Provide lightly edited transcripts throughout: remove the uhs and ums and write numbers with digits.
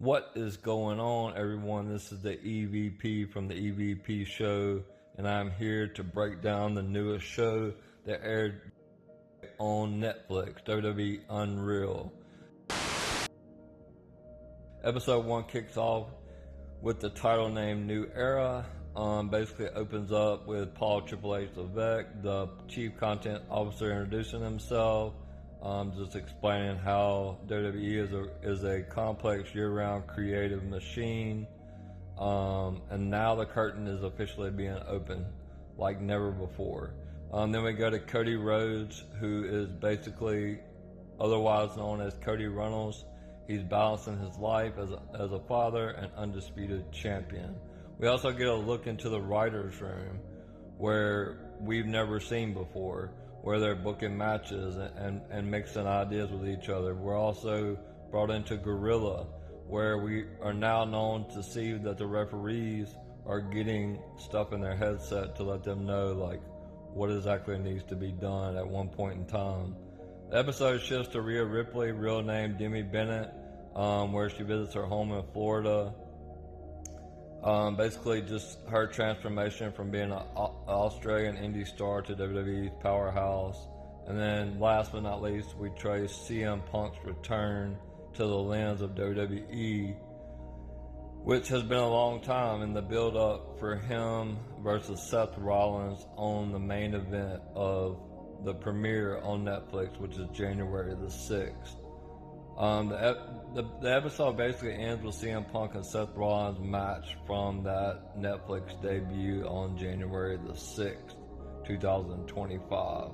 What is going on, everyone? This is the EVP from the EVP show, and I'm here to break down the newest show that aired on Netflix, WWE Unreal. Episode 1 kicks off with the title name New Era. Basically it opens up with Paul Triple H Levesque, the Chief Content Officer, introducing himself. Just explaining how WWE is a complex year-round creative machine, and now the curtain is officially being opened like never before. Then we go to Cody Rhodes, who is basically otherwise known as Cody Runnels. He's balancing his life as a father and undisputed champion. We also get a look into the writer's room, where we've never seen before, where they're booking matches and mixing ideas with each other. We're also brought into Gorilla, where we are now known to see that the referees are getting stuff in their headset to let them know like what exactly needs to be done at one point in time. The episode shifts to Rhea Ripley, real name Demi Bennett, where she visits her home in Florida. Basically just her transformation from being an Australian indie star to WWE's powerhouse. And then last but not least, we trace CM Punk's return to the lens of WWE, which has been a long time in the build up for him versus Seth Rollins on the main event of the premiere on Netflix, which is January the 6th. The episode basically ends with CM Punk and Seth Rollins' match from that Netflix debut on January the 6th, 2025.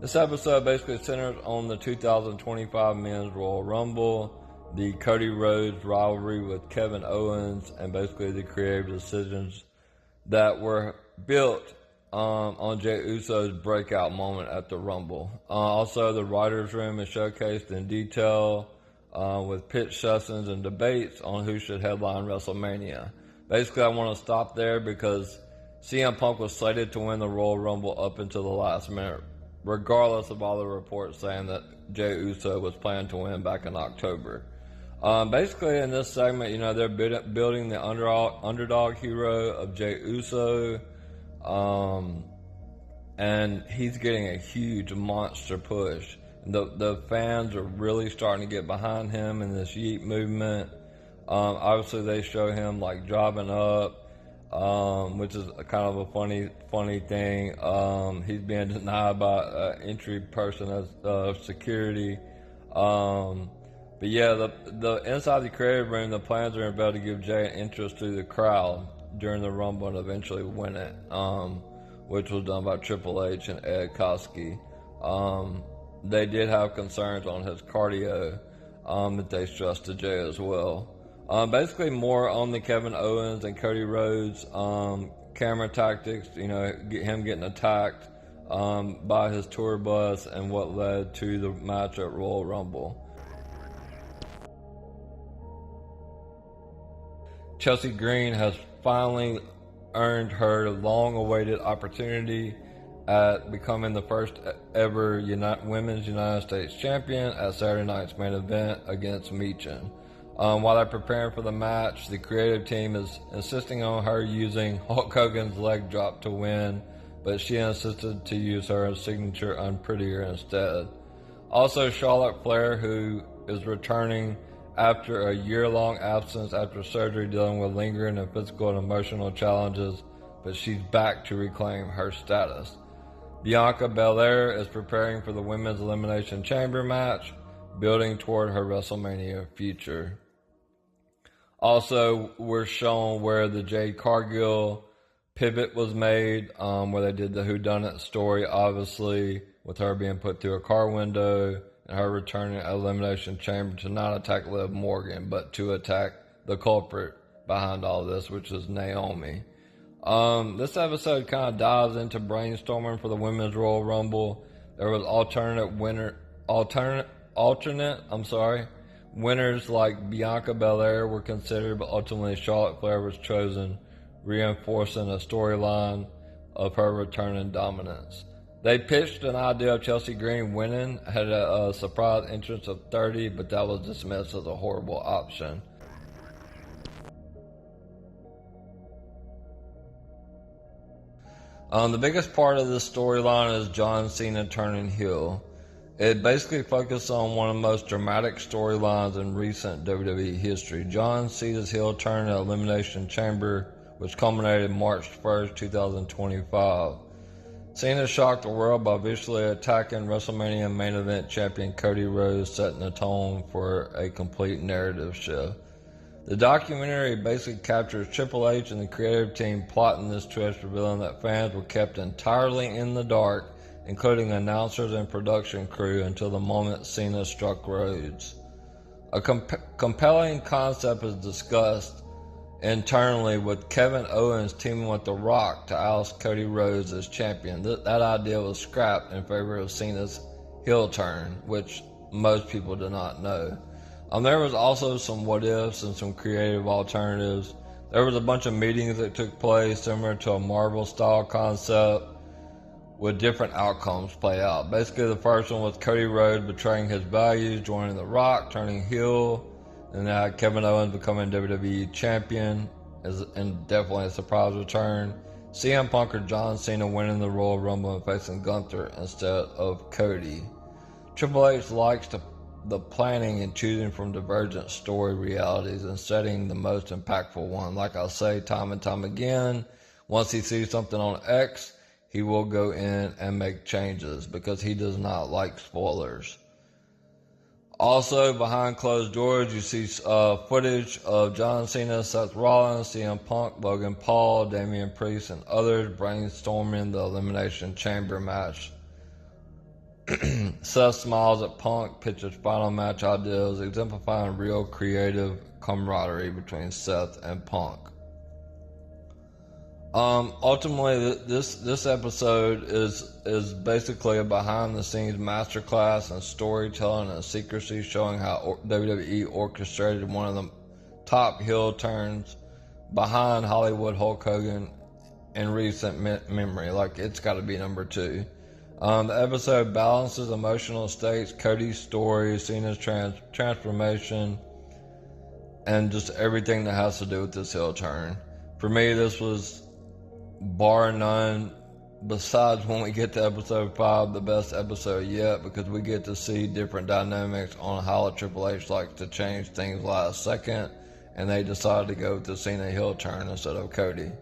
This episode basically centers on the 2025 Men's Royal Rumble, the Cody Rhodes rivalry with Kevin Owens, and basically the creative decisions that were built on Jey Uso's breakout moment at the Rumble. Also, the writer's room is showcased in detail with pitch sessions and debates on who should headline WrestleMania. Basically, I want to stop there because CM Punk was slated to win the Royal Rumble up until the last minute, regardless of all the reports saying that Jey Uso was planning to win back in October. Basically, in this segment, they're building the underdog hero of Jey Uso. And he's getting a huge monster push. The fans are really starting to get behind him in this Yeet movement. Obviously they show him like driving up, which is a kind of a funny thing. He's being denied by an entry person as security. But yeah, the inside the creative room, the plans are about to give Jey an interest through the crowd during the Rumble and eventually win it, which was done by Triple H and Ed Koskey. They did have concerns on his cardio that they stressed to Jey as well. Basically more on the Kevin Owens and Cody Rhodes camera tactics, him getting attacked by his tour bus and what led to the match at Royal Rumble. Chelsea Green has finally earned her long-awaited opportunity at becoming the first ever Women's United States Champion at Saturday night's main event against Meechin. While they're preparing for the match, the creative team is insisting on her using Hulk Hogan's leg drop to win, but she insisted to use her signature Unprettier instead. Also, Charlotte Flair, who is returning after a year-long absence after surgery dealing with lingering and physical and emotional challenges, but she's back to reclaim her status. Bianca Belair is preparing for the Women's Elimination Chamber match, building toward her WrestleMania future. Also, we're shown where the Jade Cargill pivot was made, where they did the whodunit story, obviously, with her being put through a car window, and her returning at Elimination Chamber to not attack Liv Morgan, but to attack the culprit behind all this, which is Naomi. This episode kind of dives into brainstorming for the Women's Royal Rumble. There was alternate winners like Bianca Belair were considered, but ultimately Charlotte Flair was chosen, reinforcing a storyline of her returning dominance. They pitched an idea of Chelsea Green winning, had a surprise entrance of 30, but that was dismissed as a horrible option. The biggest part of this storyline is John Cena turning heel. It basically focused on one of the most dramatic storylines in recent WWE history. John Cena's heel turn at Elimination Chamber, which culminated March 1st, 2025. Cena shocked the world by viciously attacking WrestleMania main event champion Cody Rhodes, setting the tone for a complete narrative shift. The documentary basically captures Triple H and the creative team plotting this twist, revealing that fans were kept entirely in the dark, including announcers and production crew, until the moment Cena struck Rhodes. A compelling concept is discussed internally, with Kevin Owens teaming with The Rock to oust Cody Rhodes as champion. That idea was scrapped in favor of Cena's heel turn, which most people do not know. There was also some what ifs and some creative alternatives. There was a bunch of meetings that took place similar to a Marvel style concept, with different outcomes play out. Basically, the first one was Cody Rhodes betraying his values, joining The Rock, turning heel, and Kevin Owens becoming WWE champion, and definitely a surprise return. CM Punk or John Cena winning the Royal Rumble and facing Gunther instead of Cody. Triple H likes the planning and choosing from divergent story realities and setting the most impactful one. Like I say time and time again, once he sees something on X, he will go in and make changes because he does not like spoilers. Also, behind closed doors, you see footage of John Cena, Seth Rollins, CM Punk, Logan Paul, Damian Priest, and others brainstorming the Elimination Chamber match. Seth smiles at Punk, pitches final match ideas, exemplifying real creative camaraderie between Seth and Punk. Ultimately, this episode is basically a behind-the-scenes masterclass in storytelling and secrecy, showing how WWE orchestrated one of the top heel turns behind Hollywood Hulk Hogan in recent memory. Like, it's got to be number 2. The episode balances emotional states, Cody's story, Cena's transformation, and just everything that has to do with this heel turn. For me, this was, bar none, besides when we get to episode 5, the best episode yet, because we get to see different dynamics on how Triple H likes to change things last second, and they decided to go with the Cena heel turn instead of Cody.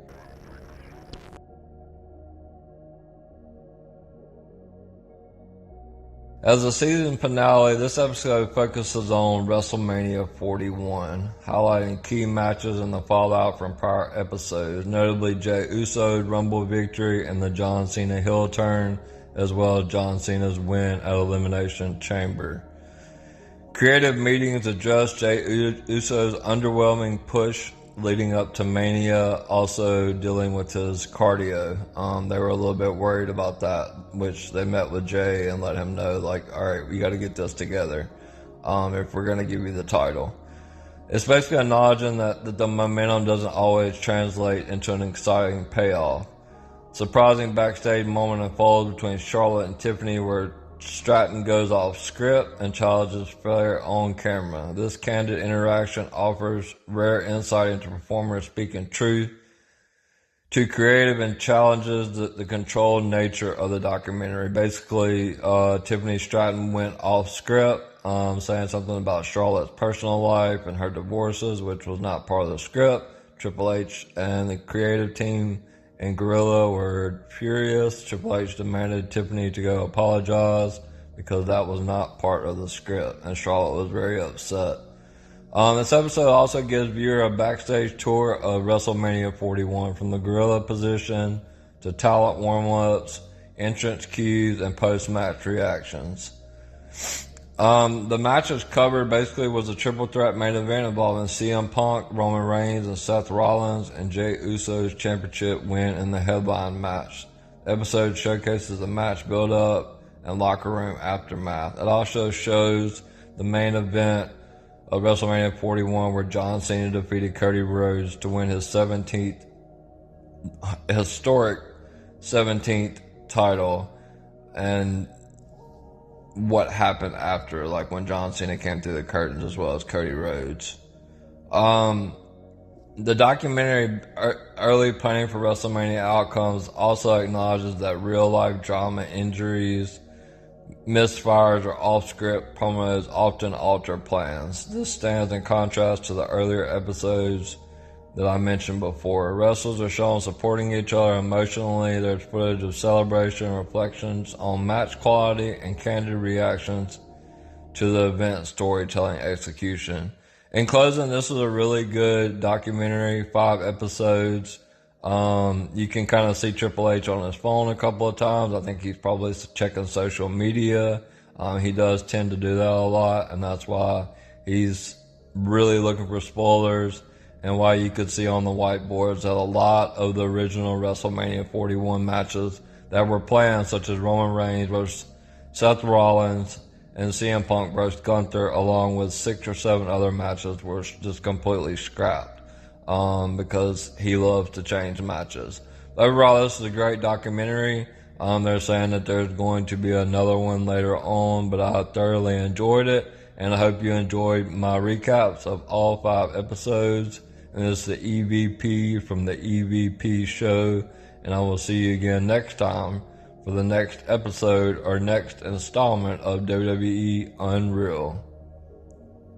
As a season finale, this episode focuses on WrestleMania 41, highlighting key matches and the fallout from prior episodes, notably Jey Uso's Rumble victory and the John Cena heel turn, as well as John Cena's win at Elimination Chamber. Creative meetings addressed Jey Uso's underwhelming push leading up to Mania, also dealing with his cardio. They were a little bit worried about that, which they met with Jay and let him know, like, all right, we got to get this together if we're going to give you the title. It's basically acknowledging that the momentum doesn't always translate into an exciting payoff. Surprising backstage moment unfolds between Charlotte and Tiffany, where Stratton goes off script and challenges Flair on camera. This candid interaction offers rare insight into performers speaking truth to creative and challenges the controlled nature of the documentary. Basically, Tiffany Stratton went off script, saying something about Charlotte's personal life and her divorces, which was not part of the script. Triple H and the creative team and Gorilla were furious. Triple H demanded Tiffany to go apologize because that was not part of the script, and Charlotte was very upset. This episode also gives viewer a backstage tour of WrestleMania 41, from the Gorilla position to talent warm-ups, entrance cues, and post-match reactions. The matches covered basically was a triple threat main event involving CM Punk, Roman Reigns, and Seth Rollins, and Jey Uso's championship win in the headline match. The episode showcases the match build-up and locker room aftermath. It also shows the main event of WrestleMania 41, where John Cena defeated Cody Rhodes to win his historic 17th title. and what happened after, like when John Cena came through the curtains as well as Cody Rhodes. The documentary Early Planning for WrestleMania Outcomes also acknowledges that real-life drama, injuries, misfires, or off-script promos often alter plans. This stands in contrast to the earlier episodes that I mentioned before. Wrestlers are shown supporting each other emotionally. There's footage of celebration, reflections on match quality, and candid reactions to the event storytelling execution. In closing, this is a really good documentary, 5 episodes. You can kind of see Triple H on his phone a couple of times. I think he's probably checking social media. He does tend to do that a lot, and that's why he's really looking for spoilers, and why you could see on the whiteboards that a lot of the original WrestleMania 41 matches that were planned, such as Roman Reigns versus Seth Rollins and CM Punk versus Gunther, along with 6 or 7 other matches, were just completely scrapped because he loves to change matches. Overall, this is a great documentary. They're saying that there's going to be another one later on, but I thoroughly enjoyed it, and I hope you enjoyed my recaps of all 5 episodes. And this is the EVP from the EVP show, and I will see you again next time for the next episode or next installment of WWE Unreal.